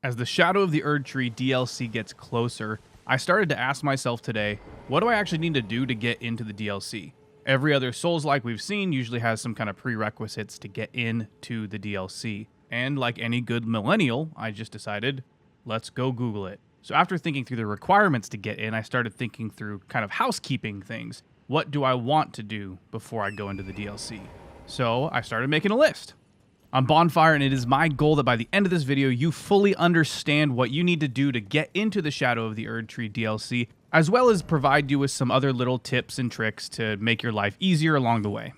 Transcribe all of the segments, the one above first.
As the Shadow of the Erdtree DLC gets closer, I started to ask myself today, what do I actually need to do to get into the DLC? Every other Souls-like we've seen usually has some kind of prerequisites to get into the DLC. And like any good millennial, I just decided, let's go Google it. So after thinking through the requirements to get in, I started thinking through kind of housekeeping things. What do I want to do before I go into the DLC? So I started making a list. I'm Bonfire, and it is my goal that by the end of this video, you fully understand what you need to do to get into the Shadow of the Erdtree DLC, as well as provide you with some other little tips and tricks to make your life easier along the way.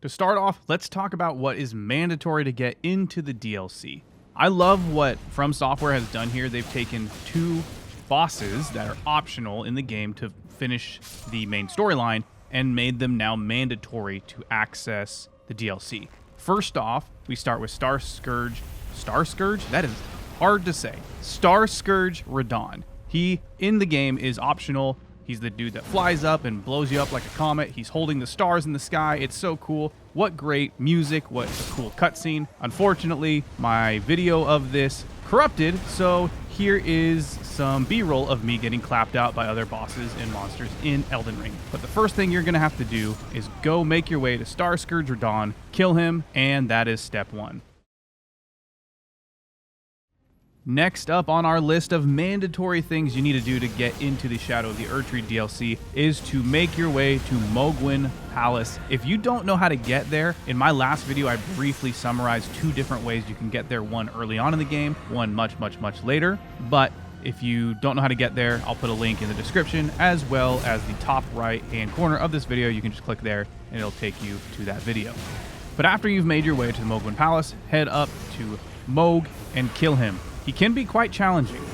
To start off, let's talk about what is mandatory to get into the DLC. I love what From Software has done here. They've taken two bosses that are optional in the game to finish the main storyline and made them now mandatory to access the DLC. First off, we start with Star Scourge. Star Scourge? That is hard to say. Star Scourge Radon. He, in the game, is optional. He's the dude that flies up and blows you up like a comet. He's holding the stars in the sky. It's so cool. What great music. What a cool cutscene. Unfortunately, my video of this corrupted, so here is some B-roll of me getting clapped out by other bosses and monsters in Elden Ring. But the first thing you're going to have to do is go make your way to Star Scourge Radon, kill him, and that is step one. Next up on our list of mandatory things you need to do to get into the Shadow of the Erdtree DLC is to make your way to Mohgwyn Palace. If you don't know how to get there, in my last video I briefly summarized two different ways you can get there, one early on in the game, one much later. But if you don't know how to get there, I'll put a link in the description as well as the top right hand corner of this video. You can just click there and it'll take you to that video. But after you've made your way to the Mohgwyn Palace, head up to Mohg and kill him. He can be quite challenging.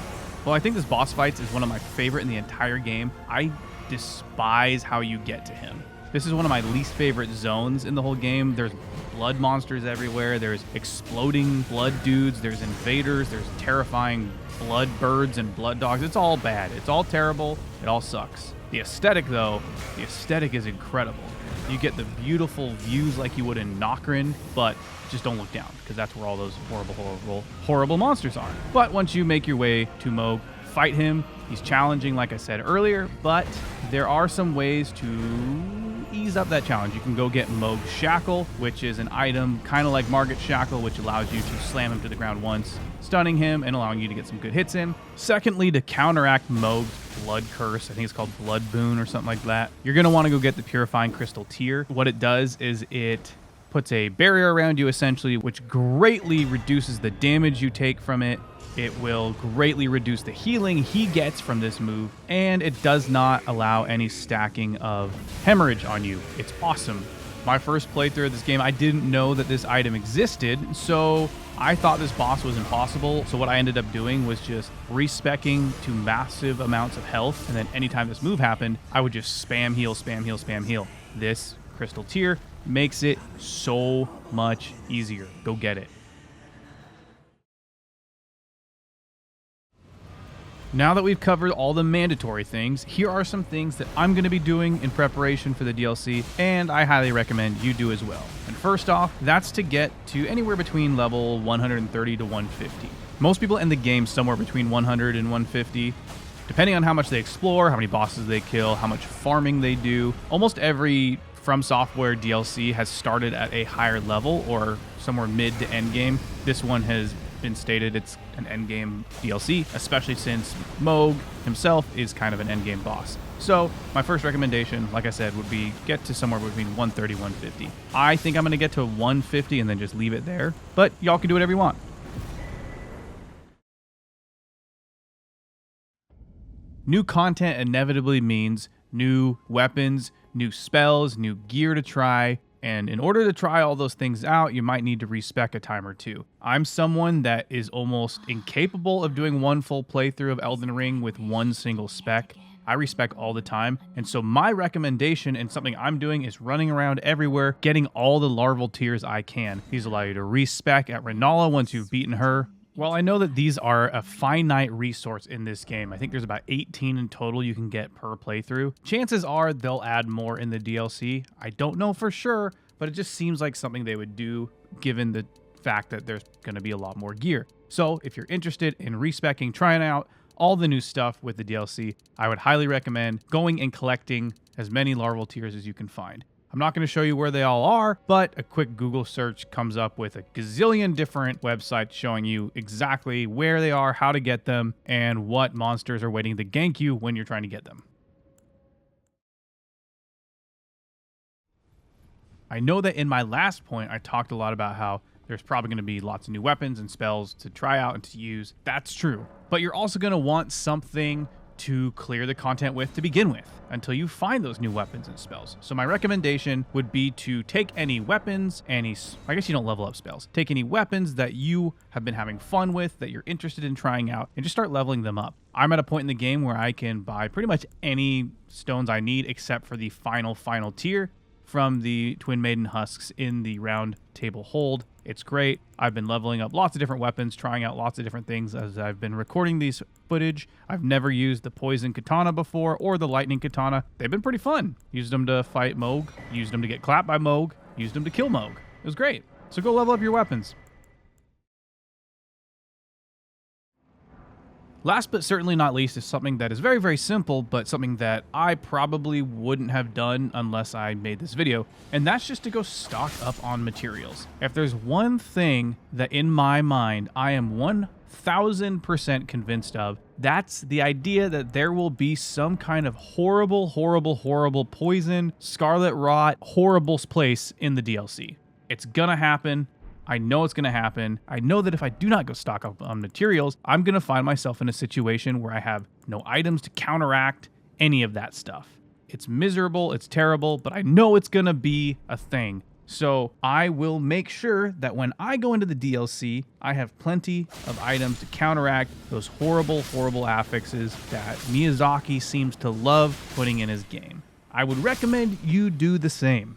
Well, I think this boss fight is one of my favorite in the entire game. I despise how you get to him. This is one of my least favorite zones in the whole game. There's blood monsters everywhere. There's exploding blood dudes. There's invaders. There's terrifying blood birds and blood dogs. It's all bad. It's all terrible. It all sucks. The aesthetic, though, the aesthetic is incredible. You get the beautiful views like you would in Nokrin, but just don't look down, because that's where all those horrible monsters are. But once you make your way to Mohg, fight him. He's challenging, like I said earlier, but there are some ways to ease up that challenge. You can go get Mohg's Shackle, which is an item kind of like Margit's Shackle, which allows you to slam him to the ground once, stunning him and allowing you to get some good hits in. Secondly, to counteract Mohg's Blood Curse, I think it's called Blood Boon or something like that, you're going to want to go get the Purifying Crystal Tear. What it does is it puts a barrier around you, essentially, which greatly reduces the damage you take from it. It will greatly reduce the healing he gets from this move, and it does not allow any stacking of hemorrhage on you. It's awesome. My first playthrough of this game, I didn't know that this item existed, so I thought this boss was impossible. So what I ended up doing was just respecking to massive amounts of health, and then anytime this move happened, I would just spam heal, spam heal, spam heal. This Crystal Tear makes it so much easier. Go get it. Now that we've covered all the mandatory things, here are some things that I'm going to be doing in preparation for the DLC, and I highly recommend you do as well. And first off, that's to get to anywhere between level 130 to 150. Most people end the game somewhere between 100 and 150, depending on how much they explore, how many bosses they kill, how much farming they do. Almost every From Software DLC has started at a higher level or somewhere mid to end game. This one has been stated it's an endgame DLC, especially since Mohg himself is kind of an endgame boss. So my first recommendation, like I said, would be get to somewhere between 130 and 150. I think I'm going to get to 150 and then just leave it there, but y'all can do whatever you want. New content inevitably means new weapons, new spells, new gear to try. And in order to try all those things out, you might need to respec a time or two. I'm someone that is almost incapable of doing one full playthrough of Elden Ring with one single spec. I respec all the time. And so my recommendation and something I'm doing is running around everywhere, getting all the larval tiers I can. These allow you to respec at Rennala once you've beaten her. Well, I know that these are a finite resource in this game. I think there's about 18 in total you can get per playthrough. Chances are they'll add more in the DLC. I don't know for sure, but it just seems like something they would do given the fact that there's going to be a lot more gear. So if you're interested in respeccing, trying out all the new stuff with the DLC, I would highly recommend going and collecting as many larval tiers as you can find. I'm not going to show you where they all are, but a quick Google search comes up with a gazillion different websites showing you exactly where they are, how to get them, and what monsters are waiting to gank you when you're trying to get them. I know that in my last point, I talked a lot about how there's probably going to be lots of new weapons and spells to try out and to use. That's true. But you're also going to want something to clear the content with to begin with until you find those new weapons and spells. So my recommendation would be to take any weapons, I guess you don't level up spells. Take any weapons that you have been having fun with, that you're interested in trying out, and just start leveling them up. I'm at a point in the game where I can buy pretty much any stones I need except for the final tier from the Twin Maiden Husks in the round table hold. It's great. I've been leveling up lots of different weapons, trying out lots of different things as I've been recording these footage. I've never used the poison katana before or the lightning katana. They've been pretty fun. Used them to fight Mohg, used them to get clapped by Mohg, used them to kill Mohg. It was great. So go level up your weapons. Last but certainly not least is something that is very, very simple, but something that I probably wouldn't have done unless I made this video, and that's just to go stock up on materials. If there's one thing that in my mind I am 1000% convinced of, that's the idea that there will be some kind of horrible poison, scarlet rot, horrible place in the DLC. It's gonna happen. I know it's going to happen. I know that if I do not go stock up on materials, I'm going to find myself in a situation where I have no items to counteract any of that stuff. It's miserable, it's terrible, but I know it's going to be a thing. So I will make sure that when I go into the DLC, I have plenty of items to counteract those horrible affixes that Miyazaki seems to love putting in his game. I would recommend you do the same.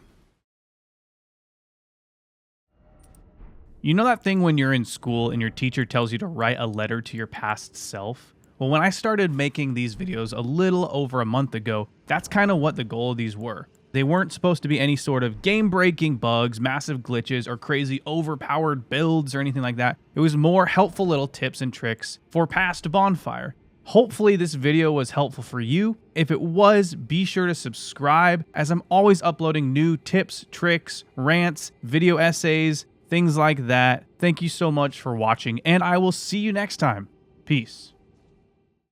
You know that thing when you're in school and your teacher tells you to write a letter to your past self? Well, when I started making these videos a little over a month ago, that's kind of what the goal of these were. They weren't supposed to be any sort of game-breaking bugs, massive glitches, or crazy overpowered builds or anything like that. It was more helpful little tips and tricks for past Bonfire. Hopefully this video was helpful for you. If it was, be sure to subscribe, as I'm always uploading new tips, tricks, rants, video essays, things like that. Thank you so much for watching, and I will see you next time. Peace.